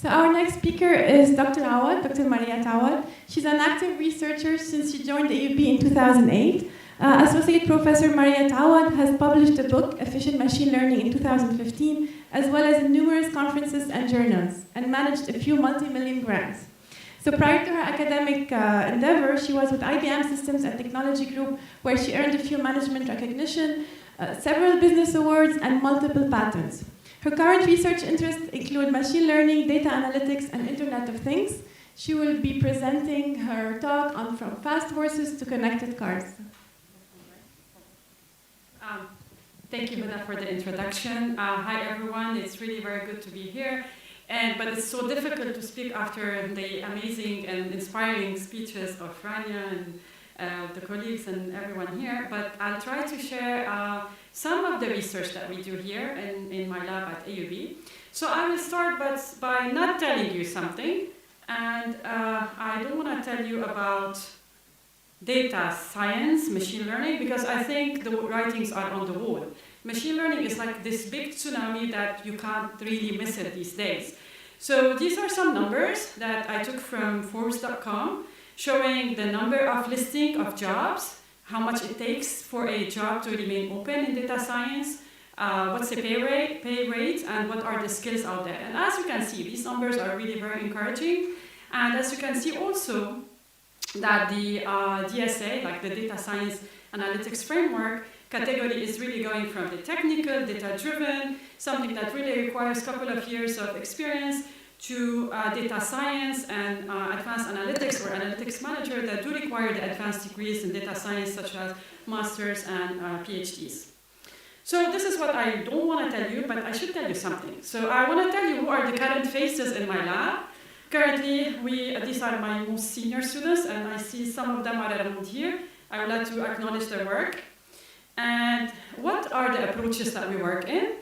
So our next speaker is Dr. Awad, Dr. Mariette Awad. She's an active researcher since she joined the AUB in 2008. Associate Professor Mariette Awad has published a book, Efficient Machine Learning, in 2015, as well as in numerous conferences and journals, and managed a few multi-million grants. So prior to her academic endeavor, she was with IBM Systems and Technology Group, where she earned a few management recognition, several business awards, and multiple patents. Her current research interests include machine learning, data analytics, and Internet of Things. She will be presenting her talk on From Fast Horses to Connected Cars. Thank you, Mona, for the introduction. Hi, everyone. It's really very good to be here. But it's so difficult to speak after the amazing and inspiring speeches of Rania and the colleagues and everyone here. But I'll try to share some of the research that we do here in my lab at AUB. So I will start by not telling you something. And I don't want to tell you about data science, machine learning, because I think the writings are on the wall. Machine learning is like this big tsunami that you can't really miss it these days. So these are some numbers that I took from Forbes.com, showing the number of listing of jobs, how much it takes for a job to remain open in data science, what's the pay rate, and what are the skills out there. And as you can see, these numbers are really very encouraging. And as you can see also, that the DSA, like the Data Science Analytics Framework, category is really going from the technical, data-driven, something that really requires a couple of years of experience, to data science and advanced analytics or analytics manager that do require the advanced degrees in data science, such as masters and PhDs. So this is what I don't want to tell you, but I should tell you something. So I want to tell you who are the current faces in my lab. Currently, these are my most senior students, and I see some of them are around here. I would like to acknowledge their work. And what are the approaches that we work in?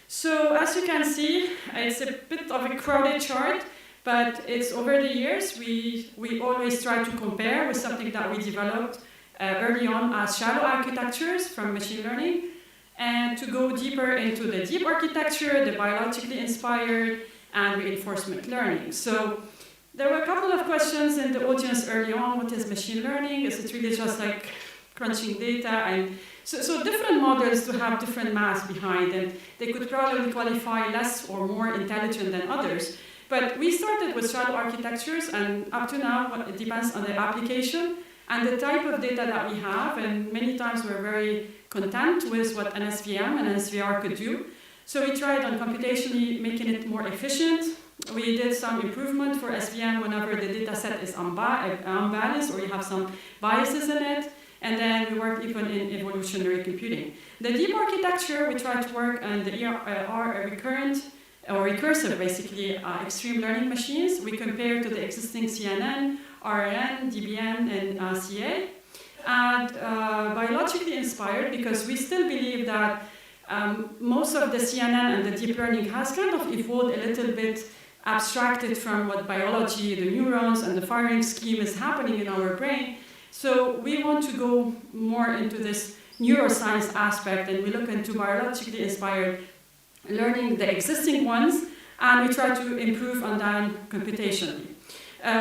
So as you can see, it's a bit of a crowded chart, but it's over the years, we always try to compare with something that we developed early on as shallow architectures from machine learning, and to go deeper into the deep architecture, the biologically inspired, and reinforcement learning. So there were a couple of questions in the audience early on. What is machine learning? Is it really just like crunching data? And so different models to have different math behind, and they could probably qualify less or more intelligent than others. But we started with shallow architectures, and up to now, it depends on the application and the type of data that we have, and many times we're very content with what an SVM and an SVR could do. So we tried on computationally making it more efficient. We did some improvement for SVM whenever the data set is unbalanced or you have some biases in it. And then we worked even in evolutionary computing. The deep architecture, we tried to work on the recurrent or recursive, basically, extreme learning machines. We compared to the existing CNN, RNN, DBN, and CA. And biologically inspired, because we still believe that most of the CNN and the deep learning has kind of evolved a little bit abstracted from what biology, the neurons, and the firing scheme is happening in our brain. So we want to go more into this neuroscience aspect, and we look into biologically inspired learning, the existing ones, and we try to improve on them computationally.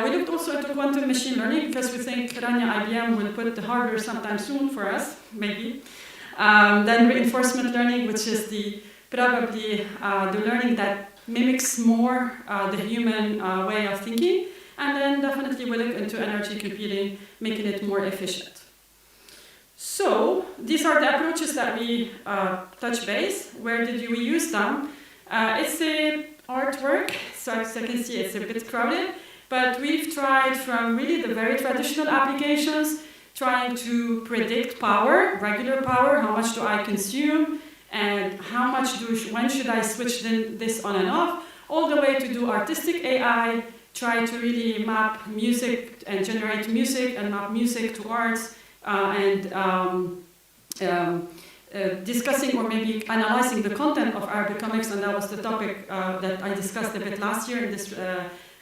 We looked also into quantum machine learning, because we think Rania IBM will put the hardware sometime soon for us, maybe. Then reinforcement learning, which is probably the learning that mimics more the human way of thinking. And then definitely we look into energy computing, making it more efficient. So these are the approaches that we touch base. Where did we use them? It's a artwork, so as you can see it's a bit crowded, but we've tried from really the very traditional applications, trying to predict power, regular power, how much do I consume, and how much when should I switch this on and off, all the way to do artistic AI, try to really map music and generate music and map music to arts, and discussing or maybe analyzing the content of Arabic comics, and that was the topic that I discussed a bit last year in this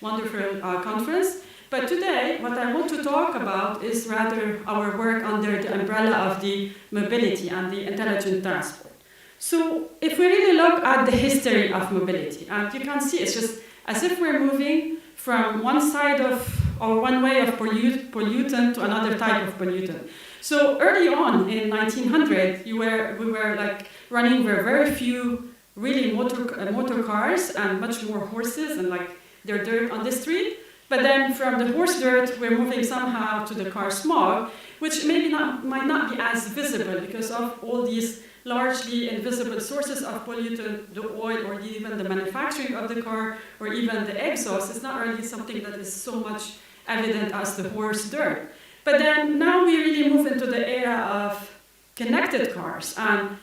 wonderful conference. But today, what I want to talk about is rather our work under the umbrella of the mobility and the intelligent transport. So if we really look at the history of mobility, and you can see it's just as if we're moving from one side of, or one way of pollutant to another type of pollutant. So early on in 1900, we were like running with very few really motor cars and much more horses and like their dirt on the street. But then from the horse dirt, we're moving somehow to the car smog, which might not be as visible because of all these largely invisible sources of pollutant, the oil or even the manufacturing of the car or even the exhaust. It's not really something that is so much evident as the horse dirt. But then now we really move into the era of connected cars. And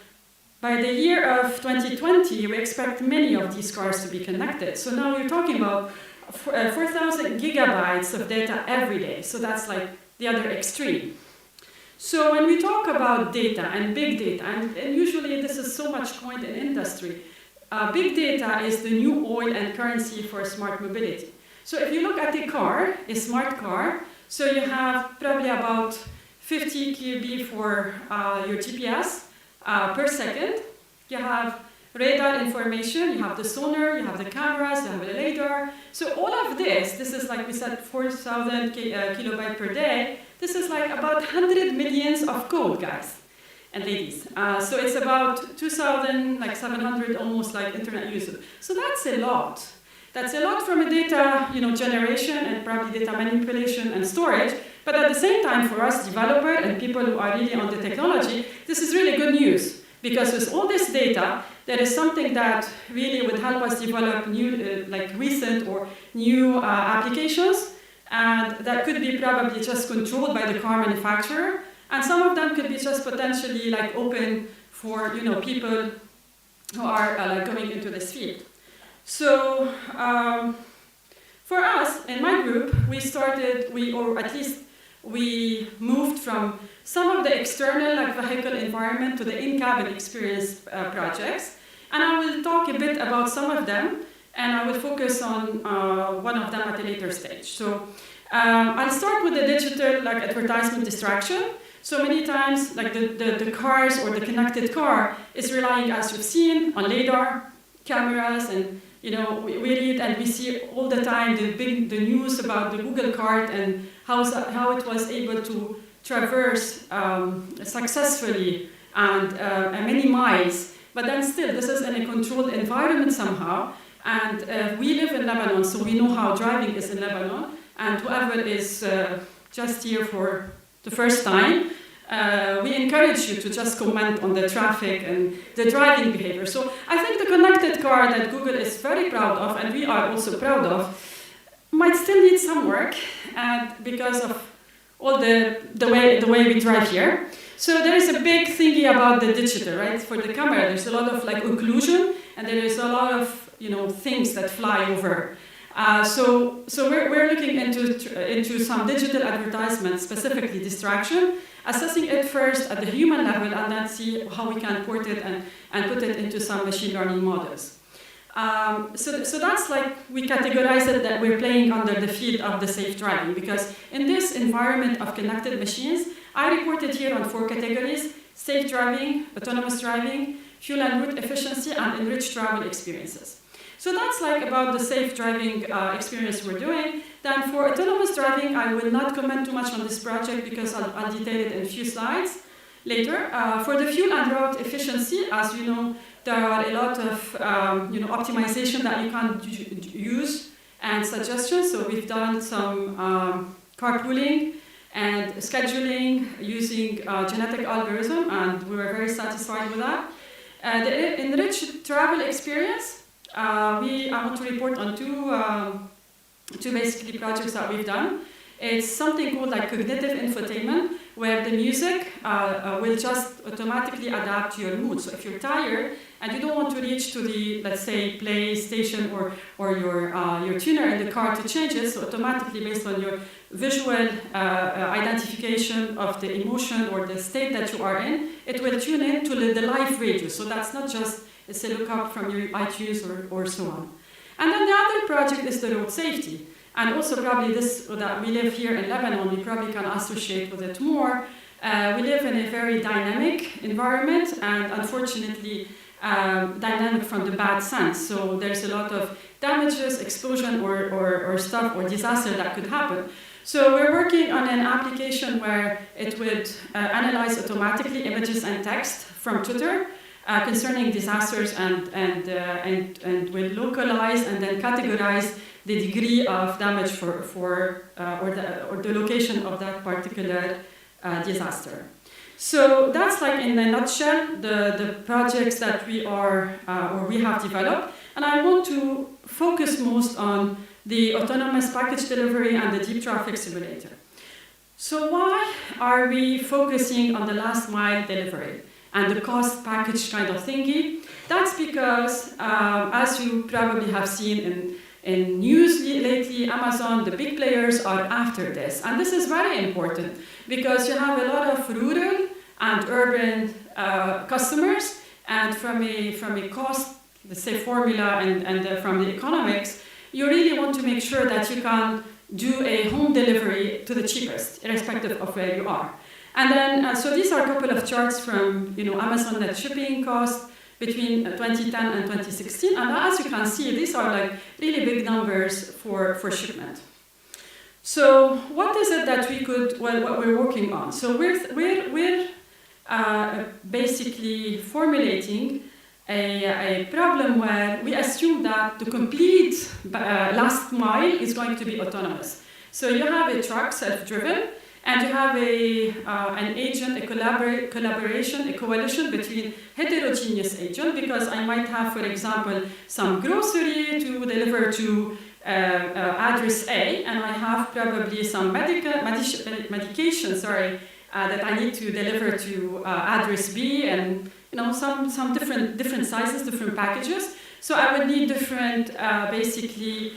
by the year of 2020, we expect many of these cars to be connected. So now we're talking about 4,000 gigabytes of data every day. So that's like the other extreme. So when we talk about data and big data, and usually this is so much coined in industry, big data is the new oil and currency for smart mobility. So if you look at a car, a smart car, so you have probably about 50 kb for your GPS per second. You have radar information, you have the sonar, you have the cameras, you have the radar. So all of this is like we said, 4,000 kilobytes per day. This is like about 100 millions of code, guys and ladies. So it's about 2,700 almost like internet users. So that's a lot. That's a lot from a data generation and probably data manipulation and storage. But at the same time, for us developers and people who are really on the technology, this is really good news. Because with all this data, there is something that really would help us develop new, like recent or new applications. And that could be probably just controlled by the car manufacturer. And some of them could be just potentially like open for people who are like going into this field. So for us, in my group, we moved from some of the external like vehicle environment to the in-cabin experience projects. And I will talk a bit about some of them, and I will focus on one of them at a later stage. So I'll start with the digital like advertisement distraction. So many times like the cars or the connected car is relying, as you've seen, on radar, cameras, and we read and we see all the time the news about the Google cart and how it was able to traverse successfully and many miles. But then still, this is in a controlled environment somehow. And we live in Lebanon, so we know how driving is in Lebanon. And whoever is just here for the first time, we encourage you to just comment on the traffic and the driving behavior. So I think the connected car that Google is very proud of, and we are also proud of, might still need some work, and because of all the way we drive here. So there is a big thingy about the digital, right? For the camera, there's a lot of like occlusion, and there is a lot of things that fly over. So we're looking into some digital advertisement, specifically distraction, assessing it first at the human level, and then see how we can port it and put it into some machine learning models. So that's like we categorize it that we're playing under the field of the safe driving, because in this environment of connected machines, I reported here on 4 categories: safe driving, autonomous driving, fuel and route efficiency, and enriched travel experiences. So that's like about the safe driving experience we're doing. Then for autonomous driving, I will not comment too much on this project because I'll detail it in a few slides later. For the fuel and route efficiency, as you know, there are a lot of optimization that you can use and suggestions. So we've done some carpooling and scheduling using genetic algorithm, and we were very satisfied with that. The enriched travel experience, I want to report on two basically projects that we've done. It's something called like cognitive infotainment, where the music will just automatically adapt to your mood. So if you're tired and you don't want to reach to the, let's say, play station or your tuner in the car to change it, so automatically based on your visual identification of the emotion or the state that you are in, it will tune in to the live radio. So that's not just it's a lookup from your iTunes or so on. And then the other project is the road safety. And also probably this, that we live here in Lebanon, we probably can associate with it more. We live in a very dynamic environment, and unfortunately, dynamic from the bad sense. So there's a lot of damages, explosion, or stuff or disaster that could happen. So we're working on an application where it would analyze automatically images and text from Twitter concerning disasters and will localize and then categorize the degree of damage or the location of that particular disaster. So that's like in a nutshell the projects that we are or we have developed, and I want to focus most on the autonomous package delivery and the deep traffic simulator. So why are we focusing on the last mile delivery and the cost package kind of thingy? That's because, as you probably have seen in news lately, Amazon, the big players are after this. And this is very important because you have a lot of rural and urban customers, and from a cost, let's say, formula and from the economics, you really want to make sure that you can do a home delivery to the cheapest, irrespective of where you are. And then, so these are a couple of charts from Amazon net shipping cost between 2010 and 2016. And as you can see, these are like really big numbers for shipment. So what is it that we could, well, what we're working on? So we're basically formulating a problem where we assume that the complete last mile is going to be autonomous. So you have a truck, self-driven, and you have an agent, a collaboration, a coalition between heterogeneous agents, because I might have, for example, some grocery to deliver to address A, and I have probably some medication, that I need to deliver to address B, and some different sizes, different packages. So I would need different basically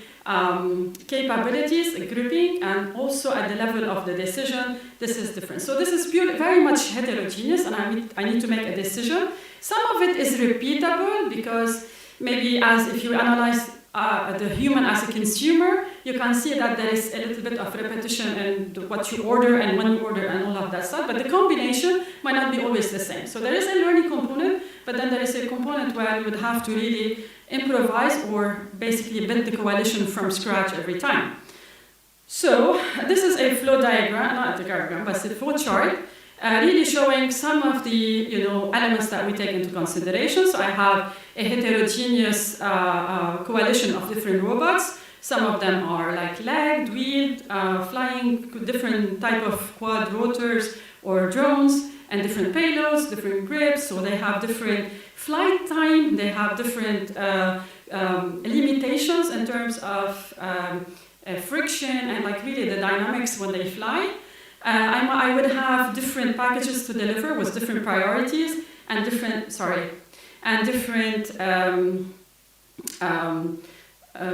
capabilities, grouping, and also at the level of the decision, this is different. So this is very much heterogeneous, and I need to make a decision. Some of it is repeatable because maybe as if you analyze the human as a consumer, you can see that there is a little bit of repetition in what you order and when you order and all of that stuff, but the combination might not be always the same. So there is a learning component, but then there is a component where you would have to really improvise or basically build the coalition from scratch every time. So this is a flow diagram, not a diagram, but it's a flow chart, really showing some of the elements that we take into consideration. So I have a heterogeneous coalition of different robots. Some of them are like legged, wheeled, flying, different type of quad rotors or drones, and different payloads, different grips. So they have different flight time, they have different limitations in terms of friction and like really the dynamics when they fly. I would have different packages to deliver with different priorities and different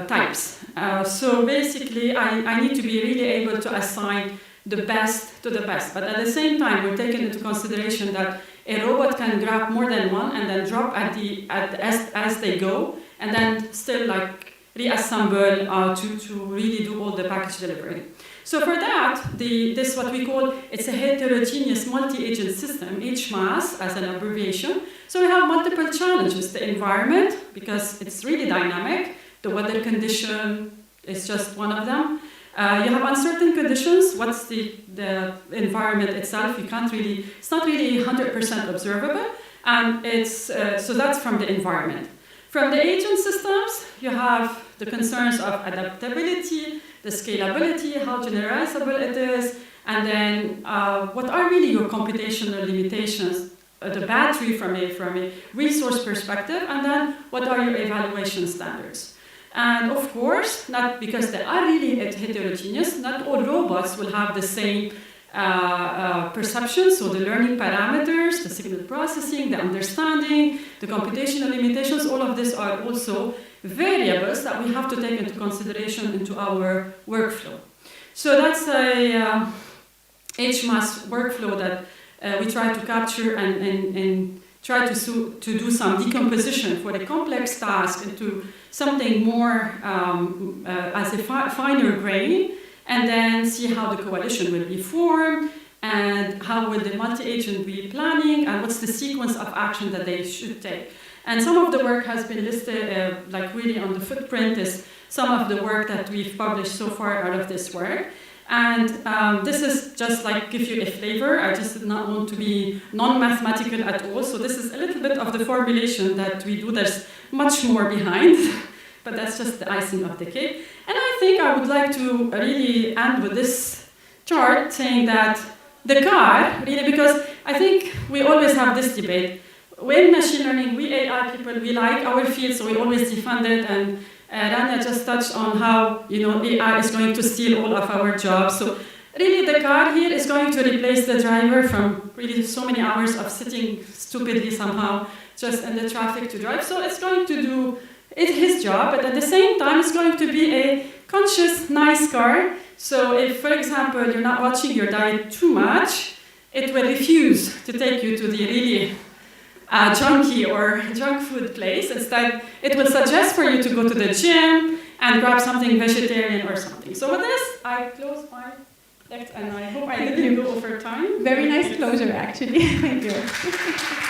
types. So basically, I need to be really able to assign the best to the best. But at the same time, we're taking into consideration that a robot can grab more than one and then drop as they go, and then still like reassemble to really do all the package delivery. So for that, this what we call, it's a heterogeneous multi-agent system, HMAS as an abbreviation. So we have multiple challenges. The environment, because it's really dynamic. The weather condition is just one of them. You have uncertain conditions. What's the environment itself? You can't really, it's not really 100% observable. And it's, so that's from the environment. From the agent systems, you have the concerns of adaptability, the scalability, how generalizable it is, and then what are really your computational limitations, the battery from a resource perspective, and then what are your evaluation standards. And of course, not because they are really heterogeneous, not all robots will have the same perception, so the learning parameters, the signal processing, the understanding, the computational limitations, all of these are also variables that we have to take into consideration into our workflow. So that's a HMAS workflow that we try to capture and try to do some decomposition for a complex task into something more as a finer grain, and then see how the coalition will be formed, and how will the multi-agent be planning, and what's the sequence of action that they should take. And some of the work has been listed, like really on the footprint is some of the work that we've published so far out of this work. And this is just like give you a flavor. I just did not want to be non-mathematical at all. So this is a little bit of the formulation that we do. There's much more behind, but that's just the icing of the cake. And I think I would like to really end with this chart saying that the car, really, because I think we always have this debate. When machine learning, we AI people, we like our field, so we always defend it. And Rania just touched on how AI is going to steal all of our jobs. So really, the car here is going to replace the driver from really so many hours of sitting stupidly somehow just in the traffic to drive. So it's going to do his job, but at the same time, it's going to be a conscious, nice car. So if, for example, you're not watching your diet too much, it will refuse to take you to the really junky or junk food place. Instead, it will suggest for you to go to the gym and grab something vegetarian or something. So with this, I close my lecture, and I hope I didn't go over time. Very nice closure, actually. Thank you.